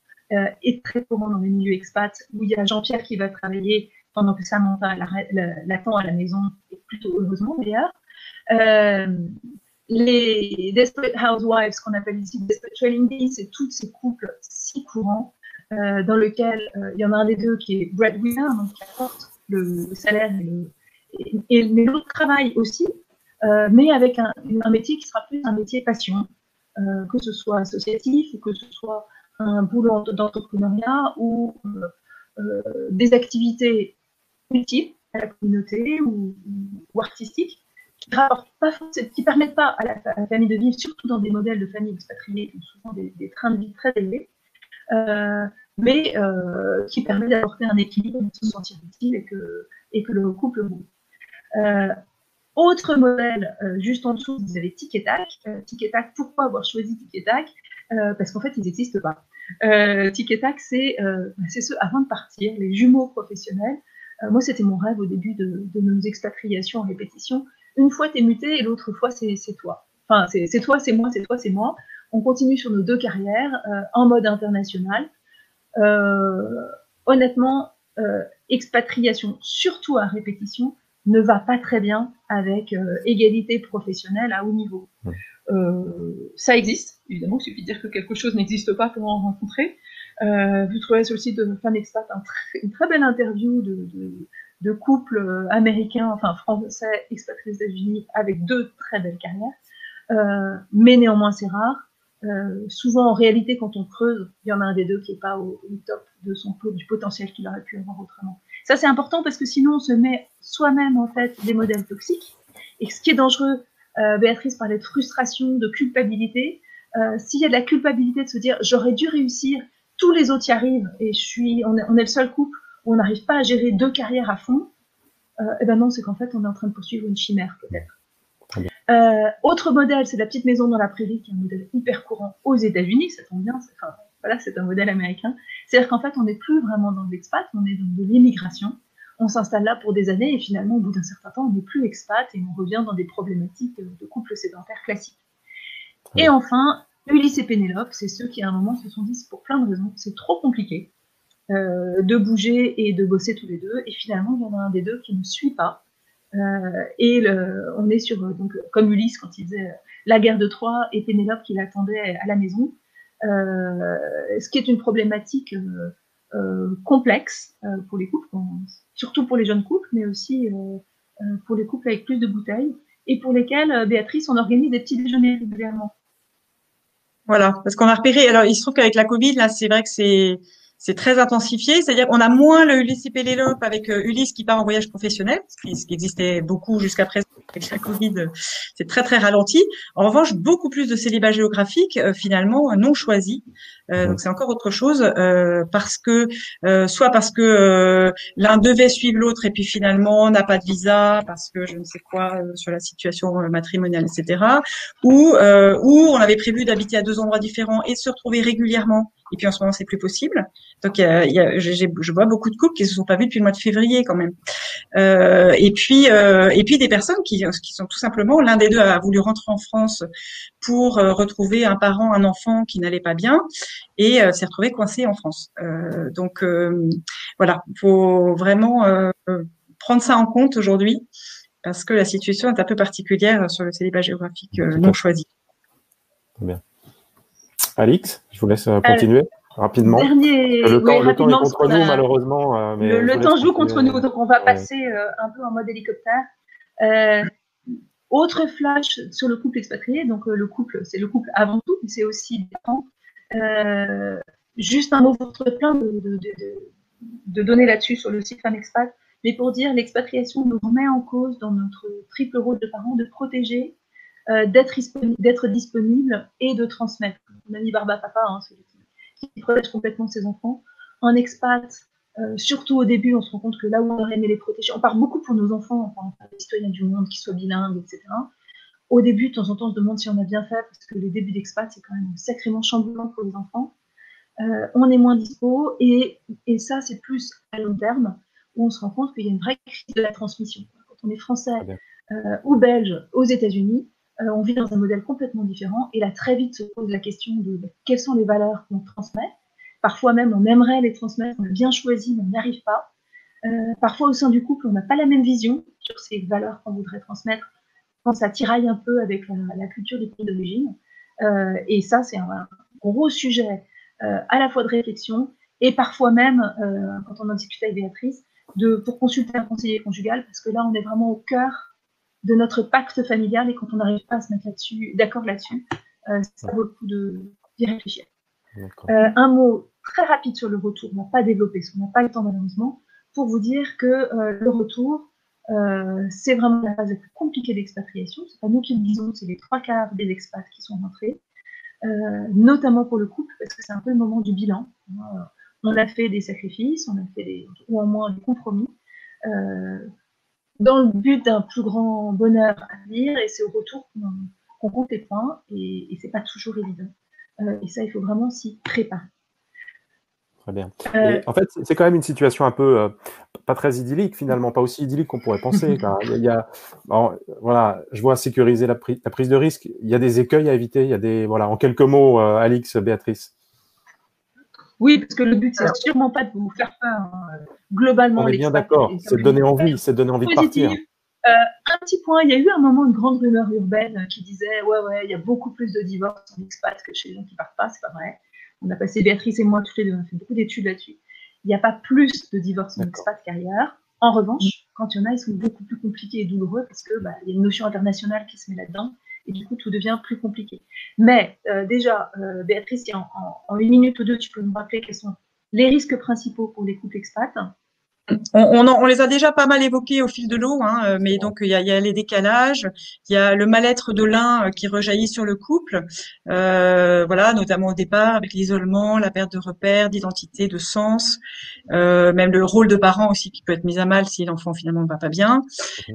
et très courant dans les milieux expats, où il y a Jean-Pierre qui va travailler pendant que Samantha l'attend à la maison, et plutôt heureusement d'ailleurs. Les Desperate Housewives, qu'on appelle ici Desperate Trailing, c'est tous ces couples si courants dans lesquels il y en a un des deux qui est breadwinner, donc qui apporte le salaire mais l'autre travaille aussi, mais avec un métier qui sera plus un métier passion, que ce soit associatif ou que ce soit un boulot d'entrepreneuriat ou des activités utiles à la communauté ou artistiques qui permettent pas à la famille de vivre, surtout dans des modèles de famille expatriées qui ont souvent des trains de vie très élevés, mais qui permet d'apporter un équilibre, de se sentir utile et que le couple roule. Autre modèle, juste en dessous, vous avez Tic et Tac. Tic et Tac, pourquoi avoir choisi Tic et Tac? Parce qu'en fait, ils n'existent pas. Tic et Tac, c'est ceux avant de partir, les jumeaux professionnels. Moi, c'était mon rêve au début de nos expatriations en répétition. Une fois, tu es muté et l'autre fois, c'est toi. Enfin, c'est toi, c'est moi, c'est toi, c'est moi. On continue sur nos deux carrières en mode international. Honnêtement, expatriation, surtout à répétition, ne va pas très bien avec égalité professionnelle à haut niveau. Ça existe, évidemment, il suffit de dire que quelque chose n'existe pas pour en rencontrer. Vous trouverez sur le site de Femme Expat une très belle interview de couples américains, enfin français, expatriés aux États-Unis, avec deux très belles carrières. Mais néanmoins, c'est rare. Souvent, en réalité, quand on creuse, il y en a un des deux qui n'est pas au top du potentiel qu'il aurait pu avoir autrement. Ça, c'est important parce que sinon, on se met soi-même, en fait, des modèles toxiques. Et ce qui est dangereux, Béatrice parlait de frustration, de culpabilité. S'il y a de la culpabilité de se dire « j'aurais dû réussir », tous les autres y arrivent et on est le seul couple où on n'arrive pas à gérer deux carrières à fond, et ben non, c'est qu'en fait, on est en train de poursuivre une chimère, peut-être. Autre modèle, c'est la petite maison dans la prairie, qui est un modèle hyper courant aux États-Unis, ça tombe bien, voilà, c'est un modèle américain. C'est-à-dire qu'en fait, on n'est plus vraiment dans l'expat, on est dans de l'immigration. On s'installe là pour des années et finalement, au bout d'un certain temps, on n'est plus expat et on revient dans des problématiques de couple sédentaire classiques. Et enfin, Ulysse et Pénélope, c'est ceux qui à un moment se sont dit, pour plein de raisons, c'est trop compliqué de bouger et de bosser tous les deux. Et finalement, il y en a un des deux qui ne suit pas. On est sur, donc, comme Ulysse quand il faisait la guerre de Troie et Pénélope qui l'attendait à la maison, ce qui est une problématique complexe pour les couples, surtout pour les jeunes couples, mais aussi pour les couples avec plus de bouteilles, et pour lesquels, Béatrice, on organise des petits déjeuners régulièrement. Voilà, parce qu'on a repéré. Alors, il se trouve qu'avec la Covid, là, c'est vrai que c'est très intensifié. C'est-à-dire qu'on a moins le Ulysse et Pénélope avec Ulysse qui part en voyage professionnel, ce qui existait beaucoup jusqu'à présent. Avec la Covid, c'est très, très ralenti. En revanche, beaucoup plus de célibats géographiques, finalement, non choisis. Donc, c'est encore autre chose, soit parce que l'un devait suivre l'autre et puis finalement n'a pas de visa parce que je ne sais quoi sur la situation matrimoniale, etc. Ou on avait prévu d'habiter à deux endroits différents et de se retrouver régulièrement. Et puis en ce moment, c'est plus possible. Donc, je vois beaucoup de couples qui se sont pas vus depuis le mois de février quand même. Et puis des personnes qui sont tout simplement, l'un des deux a voulu rentrer en France pour retrouver un parent, un enfant qui n'allait pas bien et s'est retrouvé coincé en France. Donc voilà, il faut vraiment prendre ça en compte aujourd'hui parce que la situation est un peu particulière sur le célibat géographique non choisi. Très bien. Alix, je vous laisse continuer rapidement. Le temps est contre nous, malheureusement. Mais le temps joue contre nous, donc on va passer un peu en mode hélicoptère. Autre flash sur le couple expatrié, donc le couple, c'est le couple avant tout, mais c'est aussi les parents. Juste un mot votre plein de données là-dessus sur le site Femme Expat, mais pour dire l'expatriation nous remet en cause dans notre triple rôle de parents de protéger, d'être disponible et de transmettre. On a mis Barba Papa, celui qui protège complètement ses enfants. En expat, surtout au début, on se rend compte que là où on aurait aimé les protéger, on parle beaucoup pour nos enfants, enfin, les citoyens du monde, qui soient bilingues, etc. Au début, de temps en temps, on se demande si on a bien fait, parce que les débuts d'expat, c'est quand même sacrément chamboulant pour les enfants. On est moins dispo, et ça, c'est plus à long terme, où on se rend compte qu'il y a une vraie crise de la transmission. Quand on est français ou belge aux États-Unis, on vit dans un modèle complètement différent, et là, très vite se pose la question de quelles sont les valeurs qu'on transmet. Parfois même, on aimerait les transmettre, on a bien choisi, mais on n'y arrive pas. Parfois, au sein du couple, on n'a pas la même vision sur ces valeurs qu'on voudrait transmettre, quand ça tiraille un peu avec la culture du pays d'origine. Et ça, c'est un gros sujet à la fois de réflexion et parfois même, quand on en discute avec Béatrice, pour consulter un conseiller conjugal, parce que là, on est vraiment au cœur de notre pacte familial et quand on n'arrive pas à se mettre d'accord là-dessus, ça vaut le coup d'y réfléchir. Un mot très rapide sur le retour, on n'a pas développé, parce qu'on n'a pas le temps malheureusement, pour vous dire que le retour, c'est vraiment la phase la plus compliquée d'expatriation. C'est pas nous qui le disons, c'est les 3/4 des expats qui sont rentrés, notamment pour le couple, parce que c'est un peu le moment du bilan. On a fait des sacrifices, on a fait ou au moins des compromis, dans le but d'un plus grand bonheur à venir, et c'est au retour qu'on compte les points, et c'est pas toujours évident. Et ça, il faut vraiment s'y préparer. Très bien. Et en fait, c'est quand même une situation un peu pas très idyllique finalement, pas aussi idyllique qu'on pourrait penser. Voilà, je vois sécuriser la prise de risque. Il y a des écueils à éviter. Il y a voilà, en quelques mots, Alix, Béatrice. Oui, parce que le but, c'est sûrement pas de vous faire peur. Globalement, on est bien d'accord. C'est de donner envie, de partir. Un petit point, il y a eu un moment une grande rumeur urbaine qui disait ouais, il y a beaucoup plus de divorces en expat que chez les gens qui partent pas. C'est pas vrai. On a passé, Béatrice et moi, toutes les deux, on a fait beaucoup d'études là-dessus. Il n'y a pas plus de divorces en expat qu'ailleurs. En revanche, quand il y en a, ils sont beaucoup plus compliqués et douloureux parce que y a une notion internationale qui se met là-dedans et du coup, tout devient plus compliqué. Mais déjà, Béatrice, en une minute ou deux, tu peux nous rappeler quels sont les risques principaux pour les couples expats? On les a déjà pas mal évoqués au fil de l'eau, hein, mais donc il y a les décalages, il y a le mal-être de l'un qui rejaillit sur le couple, voilà, notamment au départ avec l'isolement, la perte de repères, d'identité, de sens, même le rôle de parent aussi qui peut être mis à mal si l'enfant finalement ne va pas bien.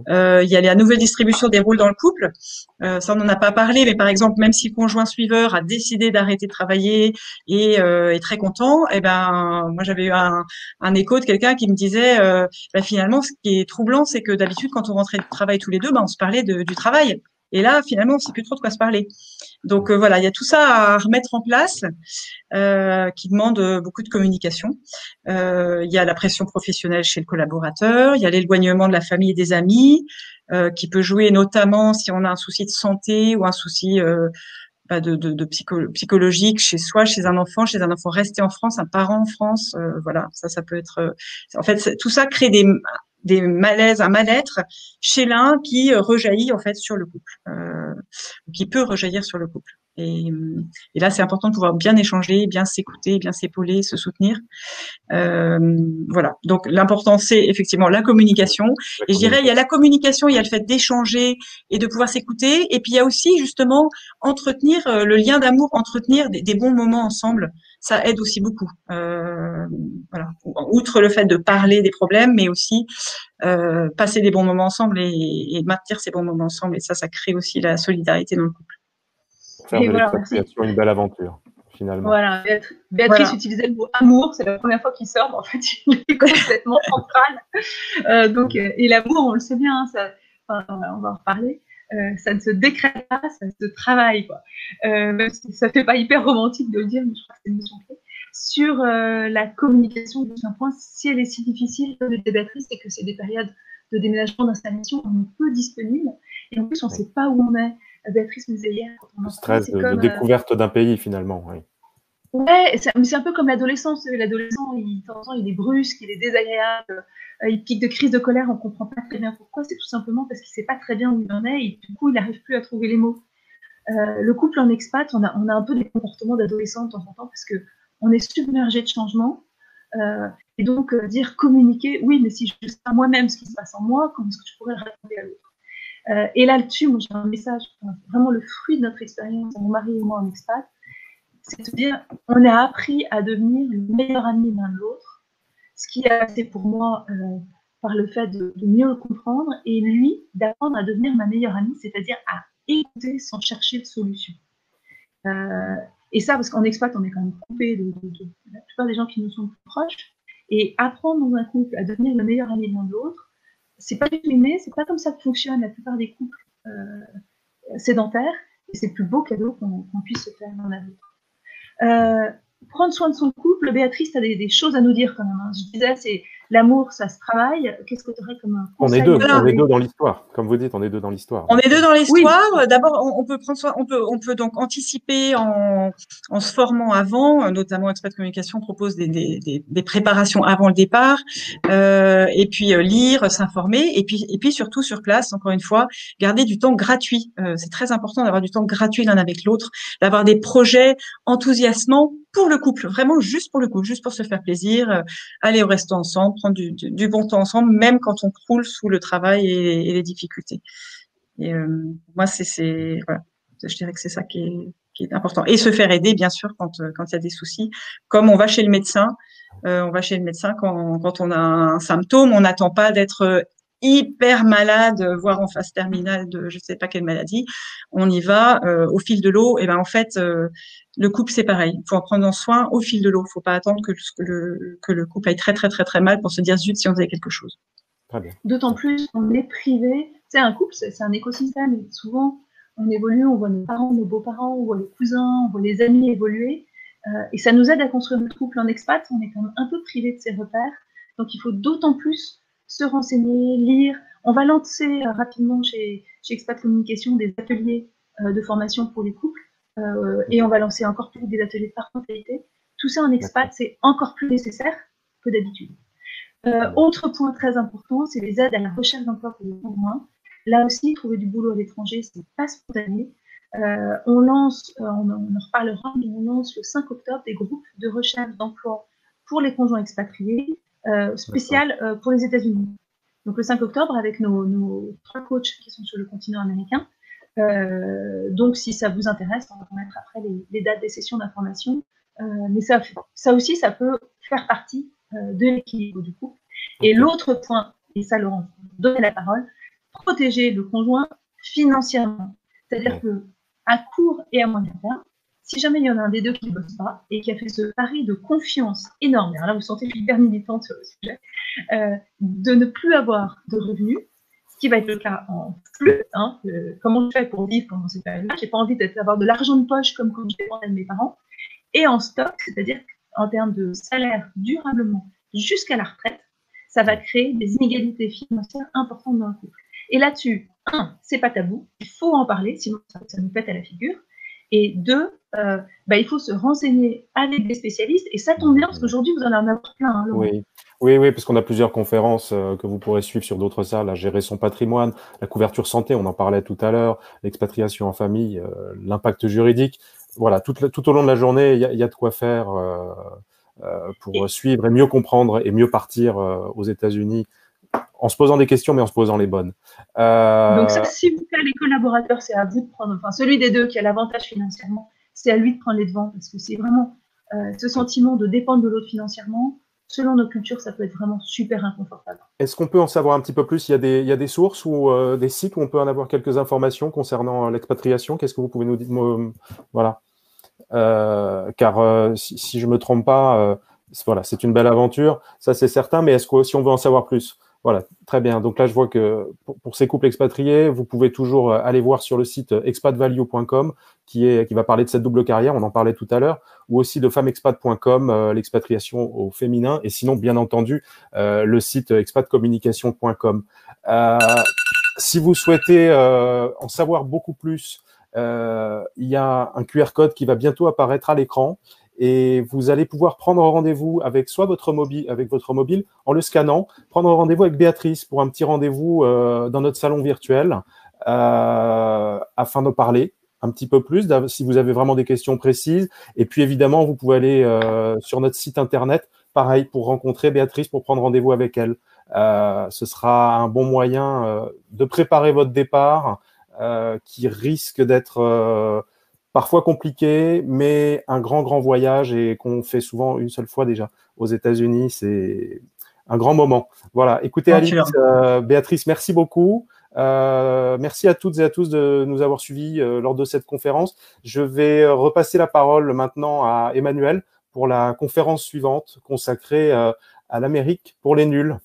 Il y a la nouvelle distribution des rôles dans le couple. Ça, on n'en a pas parlé, mais par exemple, même si le conjoint suiveur a décidé d'arrêter de travailler et est très content, moi j'avais eu un écho de quelqu'un qui me disait finalement, ce qui est troublant, c'est que d'habitude, quand on rentrait de travail tous les deux, on se parlait du travail. Et là, finalement, on ne sait plus trop de quoi se parler. Donc voilà, il y a tout ça à remettre en place, qui demande beaucoup de communication. Il y a la pression professionnelle chez le collaborateur, il y a l'éloignement de la famille et des amis, qui peut jouer notamment si on a un souci de santé ou un souci psychologique chez soi, chez un enfant resté en France, un parent en France, voilà, ça peut être. En fait, tout ça crée des malaises, un mal-être chez l'un qui rejaillit en fait sur le couple, qui peut rejaillir sur le couple. Et là, c'est important de pouvoir bien échanger, bien s'écouter, bien s'épauler, se soutenir. Voilà. Donc, l'important, c'est effectivement la communication. Et je dirais, il y a la communication, il y a le fait d'échanger et de pouvoir s'écouter. Et puis, il y a aussi, justement, entretenir le lien d'amour, entretenir des bons moments ensemble. Ça aide aussi beaucoup. Voilà. Outre le fait de parler des problèmes, mais aussi passer des bons moments ensemble et maintenir ces bons moments ensemble. Et ça crée aussi la solidarité dans le couple. Faire de l'expatriation une belle aventure, finalement. Voilà, Béatrice utilisait le mot amour, c'est la première fois qu'il sort, mais en fait, il est complètement central. Et l'amour, on le sait bien, on va en reparler, ça ne se décrète pas, ça se travaille, quoi. Même si ça fait pas hyper romantique de le dire, mais je crois que c'est une notion clé. Sur la communication, un point, si elle est si difficile, comme le dit Béatrice, c'est que c'est des périodes de déménagement, d'installation, on est peu disponible, et en plus, on ne sait pas où on est. Béatrice me disait hier. Le stress de découverte d'un pays, finalement. Oui. Ouais, c'est un peu comme l'adolescence. L'adolescent, de temps en temps, il est brusque, il est désagréable, il pique de crise de colère, on ne comprend pas très bien pourquoi. C'est tout simplement parce qu'il ne sait pas très bien où il en est et du coup, il n'arrive plus à trouver les mots. Le couple en expat, on a un peu des comportements d'adolescent de temps en temps parce qu'on est submergé de changements. Et donc, communiquer, oui, mais si je ne sais pas moi-même ce qui se passe en moi, comment est-ce que je pourrais le raconter à l'autre? Et là-dessus, moi, j'ai un message, vraiment le fruit de notre expérience, mon mari et moi en expat, c'est de dire, on a appris à devenir le meilleur ami l'un de l'autre, ce qui a passé pour moi par le fait de mieux le comprendre, et lui, d'apprendre à devenir ma meilleure amie, c'est-à-dire à écouter sans chercher de solution. Et ça, parce qu'en expat, on est quand même coupé de la plupart des gens qui nous sont plus proches, et apprendre dans un couple à devenir le meilleur ami l'un de l'autre, c'est pas du tout inné, c'est pas comme ça que fonctionnent la plupart des couples sédentaires, et c'est le plus beau cadeau qu'on puisse se faire l'un à l'autre. Prendre soin de son couple, Béatrice, tu as des choses à nous dire quand même. Hein. Je disais, L'amour, ça se travaille. Qu'est-ce que tu aurais comme un conseil? On est deux dans l'histoire. Comme vous dites, on est deux dans l'histoire. On est deux dans l'histoire. Oui. D'abord, on peut prendre soin, on peut donc anticiper en se formant avant, notamment Expat Communication propose des préparations avant le départ, et puis lire, s'informer, et puis surtout sur place, encore une fois, garder du temps gratuit. C'est très important d'avoir du temps gratuit l'un avec l'autre, d'avoir des projets enthousiasmants pour le couple, vraiment juste pour le couple, juste pour se faire plaisir, aller au resto ensemble, prendre du bon temps ensemble, même quand on croule sous le travail et les difficultés. Et moi, voilà, je dirais que c'est ça qui est important. Et se faire aider, bien sûr, quand il y a des soucis. Comme on va chez le médecin, quand on a un symptôme, on n'attend pas d'être hyper malade, voire en phase terminale de je ne sais pas quelle maladie. On y va au fil de l'eau. Et ben en fait, le couple c'est pareil. Il faut en prendre soin au fil de l'eau. Il ne faut pas attendre que le couple aille très très très très mal pour se dire zut si on faisait quelque chose. D'autant plus on est privé. C'est un couple, c'est un écosystème. Et souvent, on évolue, on voit nos parents, nos beaux-parents, on voit les cousins, on voit les amis évoluer. Et ça nous aide à construire notre couple en expat. On est quand même un peu privé de ses repères. Donc, il faut d'autant plus se renseigner, lire. On va lancer rapidement chez Expat Communication des ateliers de formation pour les couples. Et on va lancer encore plus des ateliers de parentalité. Tout ça en expat, c'est encore plus nécessaire que d'habitude. Autre point très important, c'est les aides à la recherche d'emploi pour les conjoints. Là aussi, trouver du boulot à l'étranger, c'est pas spontané. On lance, on en reparlera, mais on lance le 5 octobre des groupes de recherche d'emploi pour les conjoints expatriés, spécial pour les États-Unis. Donc le 5 octobre, avec nos 3 coachs qui sont sur le continent américain. Donc si ça vous intéresse, on va mettre après les dates des sessions d'information. Mais ça aussi, ça peut faire partie de l'équilibre du couple. Et l'autre point, et ça Laurent, donnez la parole, protéger le conjoint financièrement. C'est-à-dire que à court et à moyen terme, si jamais il y en a un des deux qui ne bosse pas et qui a fait ce pari de confiance énorme, alors là vous sentez hyper militante sur le sujet, de ne plus avoir de revenus, ce qui va être le cas en flux, comment je fais pour vivre pendant cette période-là, j'ai pas envie d'avoir de l'argent de poche comme quand je dépendais de mes parents, et en stock, c'est-à-dire en termes de salaire durablement jusqu'à la retraite, ça va créer des inégalités financières importantes dans le couple. Et là-dessus, c'est pas tabou, il faut en parler, sinon ça nous pète à la figure. Et 2, il faut se renseigner avec des spécialistes. Et ça tombe bien, parce qu'aujourd'hui, vous en avez plein. Oui, parce qu'on a plusieurs conférences que vous pourrez suivre sur d'autres salles, la gérer son patrimoine, la couverture santé, on en parlait tout à l'heure, l'expatriation en famille, l'impact juridique. Voilà, tout au long de la journée, il y a de quoi faire pour suivre et mieux comprendre et mieux partir aux États-Unis en se posant des questions, mais en se posant les bonnes. Donc ça, s'il vous plaît, les collaborateurs, c'est à vous de prendre, enfin celui des deux qui a l'avantage financièrement, c'est à lui de prendre les devants, parce que c'est vraiment ce sentiment de dépendre de l'autre financièrement, selon nos cultures, ça peut être vraiment super inconfortable. Est-ce qu'on peut en savoir un petit peu plus? Il y a des sources ou des sites où on peut en avoir quelques informations concernant l'expatriation? Qu'est-ce que vous pouvez nous dire? Voilà. Car si je me trompe pas, voilà, c'est une belle aventure, ça c'est certain, mais est-ce que si on veut en savoir plus? Voilà, très bien. Donc là, je vois que pour ces couples expatriés, vous pouvez toujours aller voir sur le site expatvalue.com qui va parler de cette double carrière, on en parlait tout à l'heure, ou aussi de femmexpat.com, l'expatriation au féminin, et sinon, bien entendu, le site expatcommunication.com. Si vous souhaitez en savoir beaucoup plus, il y a un QR code qui va bientôt apparaître à l'écran. Et vous allez pouvoir prendre rendez-vous avec votre mobile, en le scannant, prendre rendez-vous avec Béatrice pour un petit rendez-vous dans notre salon virtuel afin de parler un petit peu plus, si vous avez vraiment des questions précises. Et puis évidemment, vous pouvez aller sur notre site internet, pareil, pour rencontrer Béatrice, pour prendre rendez-vous avec elle. Ce sera un bon moyen de préparer votre départ qui risque d'être parfois compliqué, mais un grand voyage et qu'on fait souvent une seule fois déjà aux États-Unis. C'est un grand moment. Voilà. Écoutez, Alice, Béatrice, merci beaucoup. Merci à toutes et à tous de nous avoir suivis lors de cette conférence. Je vais repasser la parole maintenant à Emmanuel pour la conférence suivante consacrée à l'Amérique pour les nuls.